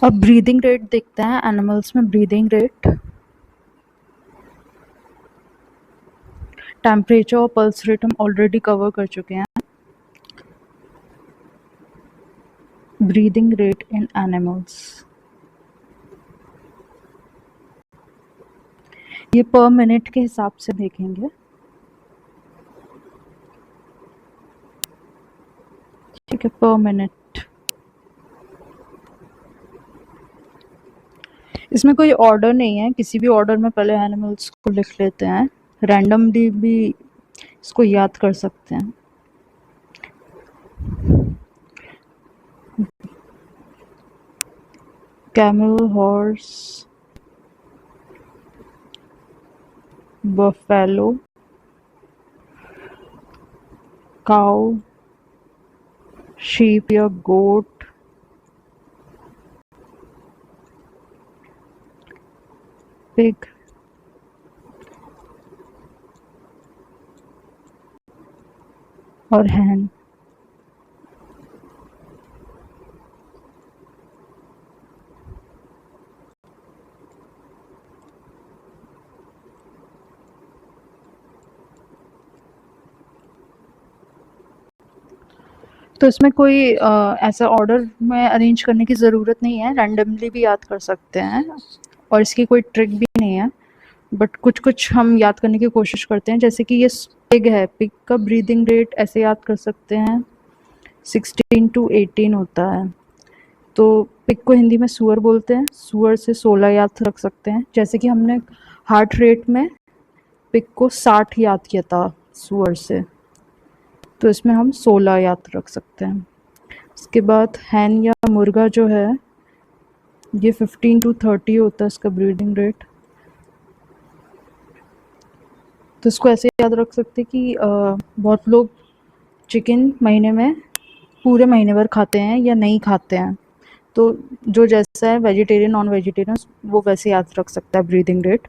अब breathing rate देखते हैं एनिमल्स में। ब्रीदिंग रेट, टेम्परेचर और पल्स रेट हम ऑलरेडी कवर कर चुके हैं। ब्रीदिंग रेट इन एनिमल्स, ये पर मिनट के हिसाब से देखेंगे। ठीक है, पर मिनट। इसमें कोई ऑर्डर नहीं है, किसी भी ऑर्डर में पहले एनिमल्स को लिख लेते हैं। रैंडमली भी इसको याद कर सकते हैं। Camel, horse, buffalo, cow, sheep या गोट, पिग, और हैन। तो इसमें कोई ऐसा ऑर्डर में अरेंज करने की ज़रूरत नहीं है, रैंडमली भी याद कर सकते हैं और इसकी कोई ट्रिक भी नहीं है। बट कुछ कुछ हम याद करने की कोशिश करते हैं, जैसे कि ये पिग है, पिग का ब्रीदिंग रेट ऐसे याद कर सकते हैं, 16 to 18 होता है। तो पिग को हिंदी में सूअर बोलते हैं, सूअर से 16 याद रख सकते हैं। जैसे कि हमने हार्ट रेट में पिग को 60 याद किया था सूअर से, तो इसमें हम 16 याद रख सकते हैं। इसके बाद हैन या मुर्गा जो है, ये 15 to 30 होता है इसका ब्रीडिंग रेट। तो इसको ऐसे याद रख सकते हैं कि बहुत लोग चिकन महीने में पूरे महीने भर खाते हैं या नहीं खाते हैं, तो जो जैसा है वेजिटेरियन नॉन वेजिटेरियन वो वैसे याद रख सकता है ब्रीदिंग रेट।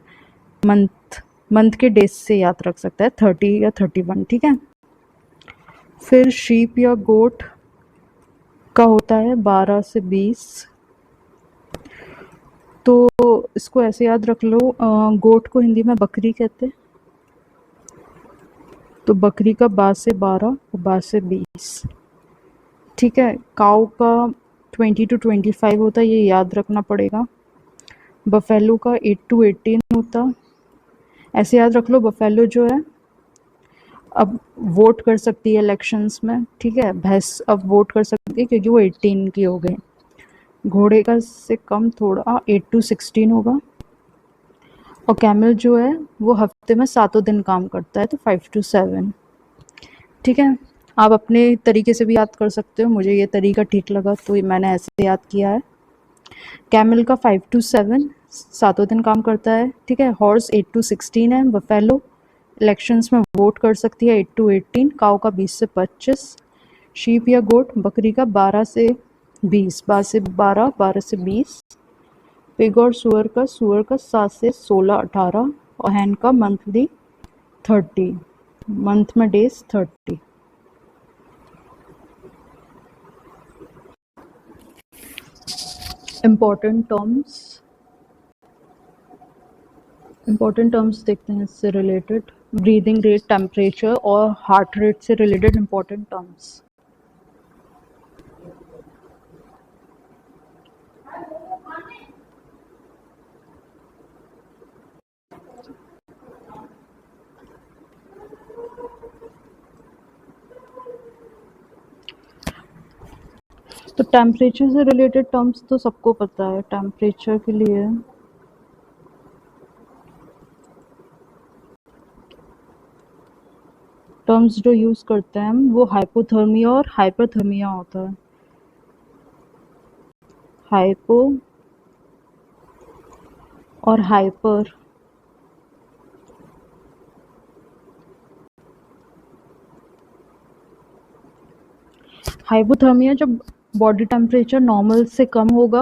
मंथ के डेज से याद रख सकता है, 30 या 31। ठीक है। फिर शीप या गोट का होता है 12 से 20। तो इसको ऐसे याद रख लो, गोट को हिंदी में बकरी कहते हैं, तो बकरी का 12 से 12 और 12 से 20। ठीक है। काऊ का 20 to 25 होता है, ये याद रखना पड़ेगा। बफेलो का 8 to 18 होता, ऐसे याद रख लो। बफेलो जो है अब वोट कर सकती है इलेक्शंस में। ठीक है, भैंस अब वोट कर सकती है क्योंकि वो 18 की हो गई। घोड़े का से कम थोड़ा 8 to 16 होगा। और कैमल जो है वो हफ्ते में 7 दिन काम करता है, तो 5 to 7। ठीक है, आप अपने तरीके से भी याद कर सकते हो, मुझे ये तरीका ठीक लगा तो मैंने ऐसे याद किया है। कैमल का 5 to 7 7 दिन काम करता है। ठीक है। हॉर्स 8 to 16 है। बफेलो इलेक्शंस में वोट कर सकती है 8 to 18। काऊ का 20 से 25। शीप या गोट बकरी का 12 से 20, 12 से 12, 12 से 20। पिग और सुअर का 7 से 16, 18। और हैन का मंथली 30, मंथ में डेज 30। इम्पोर्टेंट टर्म्स देखते हैं इससे रिलेटेड। ब्रीदिंग रेट, टेम्परेचर और हार्ट रेट से रिलेटेड इम्पोर्टेंट टर्म्स। तो टेम्परेचर से रिलेटेड टर्म्स तो सबको पता है। टेम्परेचर के लिए टर्म्स जो यूज़ करते हैं हम वो हाइपोथर्मिया और हाइपरथर्मिया होता है। हाइपो और हाइपर। हाइपोथर्मिया जब बॉडी टेम्परेचर नॉर्मल से कम होगा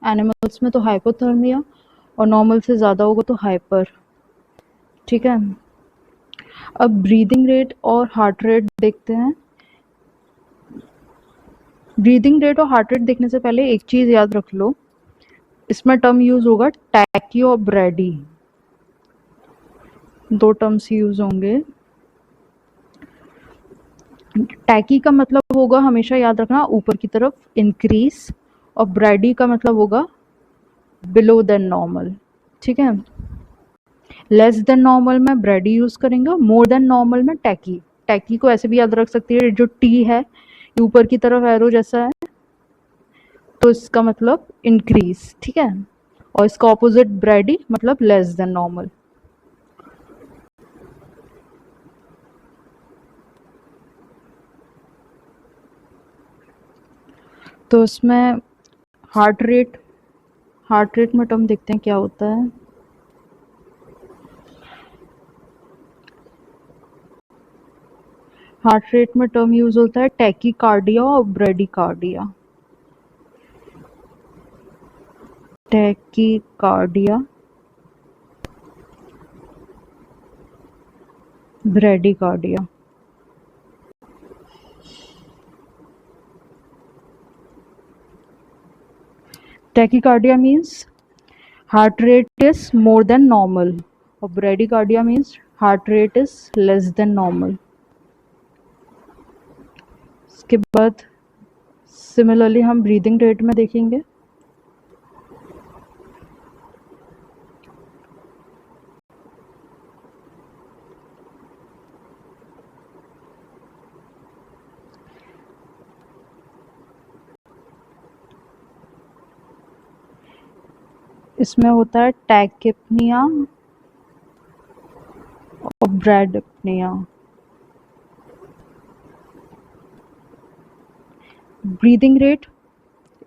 एनिमल्स में, तो हाइपोथर्मिया, और नॉर्मल से ज़्यादा होगा तो हाइपर। ठीक है। अब ब्रीदिंग रेट और हार्ट रेट देखते हैं। ब्रीदिंग रेट और हार्ट रेट देखने से पहले एक चीज़ याद रख लो इसमें टर्म यूज होगा टैकी और ब्रैडी, दो टर्म्स यूज होंगे। टैकी का मतलब होगा, हमेशा याद रखना, ऊपर की तरफ इंक्रीज, और ब्रैडी का मतलब होगा बिलो देन नॉर्मल। ठीक है, लेस देन नॉर्मल में ब्रैडी यूज करेंगे, मोर देन नॉर्मल में टैकी। टैकी को ऐसे भी याद रख सकती है, जो टी है ये ऊपर की तरफ एरो जैसा है, तो इसका मतलब इंक्रीज। ठीक है, और इसका ऑपोजिट ब्रैडी मतलब लेस देन नॉर्मल। तो इसमें हार्ट रेट में टर्म देखते हैं क्या होता है। हार्ट रेट में टर्म यूज होता है टैकीकार्डिया और bradycardia. Tachycardia, bradycardia. Tachycardia means heart rate is more than normal, और bradycardia means heart rate is less than normal. इसके बाद सिमिलरली हम ब्रीदिंग रेट में देखेंगे। इसमें होता है टैकिपनिया और bradypnoea. Breathing rate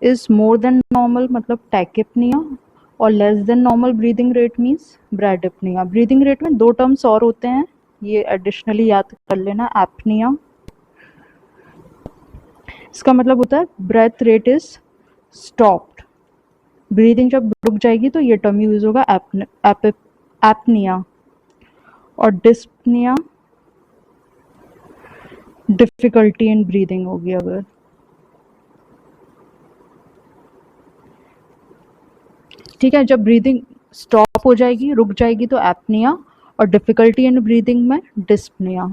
is more than normal मतलब टैकिपनिया, और less than normal breathing rate means bradypnoea. Breathing rate में दो टर्म्स और होते हैं, ये एडिशनली याद कर लेना, एपनिया, इसका मतलब होता है breath rate is stopped, breathing जब रुक जाएगी तो ये टर्म यूज होगा एपनिया। और डिस्पनिया डिफिकल्टी इन ब्रीदिंग होगी अगर। ठीक है, जब ब्रीदिंग स्टॉप हो जाएगी, रुक जाएगी, तो एपनिया, और डिफिकल्टी इन ब्रीदिंग में डिस्पनिया।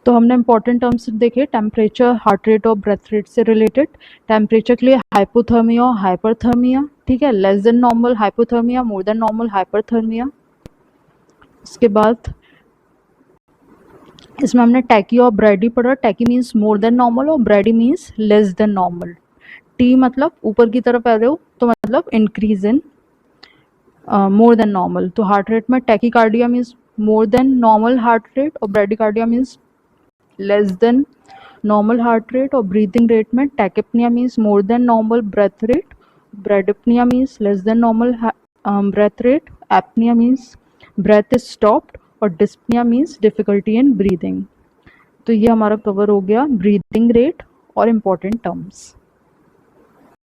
तो हमने इंपॉर्टेंट टर्म्स देखे, टेम्परेचर, हार्ट रेट और ब्रेथ रेट से रिलेटेड। टेम्परेचर के लिए हाइपोथर्मिया और हाइपरथर्मिया। ठीक है, less than normal hypothermia, more than normal hyperthermia. इसके बाद इसमें हमने टैकी और ब्रैडी पढ़ा। Tachy means more than normal और brady means less than normal. T मतलब ऊपर की तरफ आ रहे हो तो मतलब increase in more than normal. तो हार्ट रेट में tachycardia means more than normal heart rate, और bradycardia means less than normal heart rate. और ब्रीदिंग रेट में tachypnoea means more than normal breath rate, bradypnoea means less than normal breath rate, apnoea means breath is stopped, और dyspnoea means difficulty in breathing. तो ये हमारा cover हो गया breathing rate और important terms.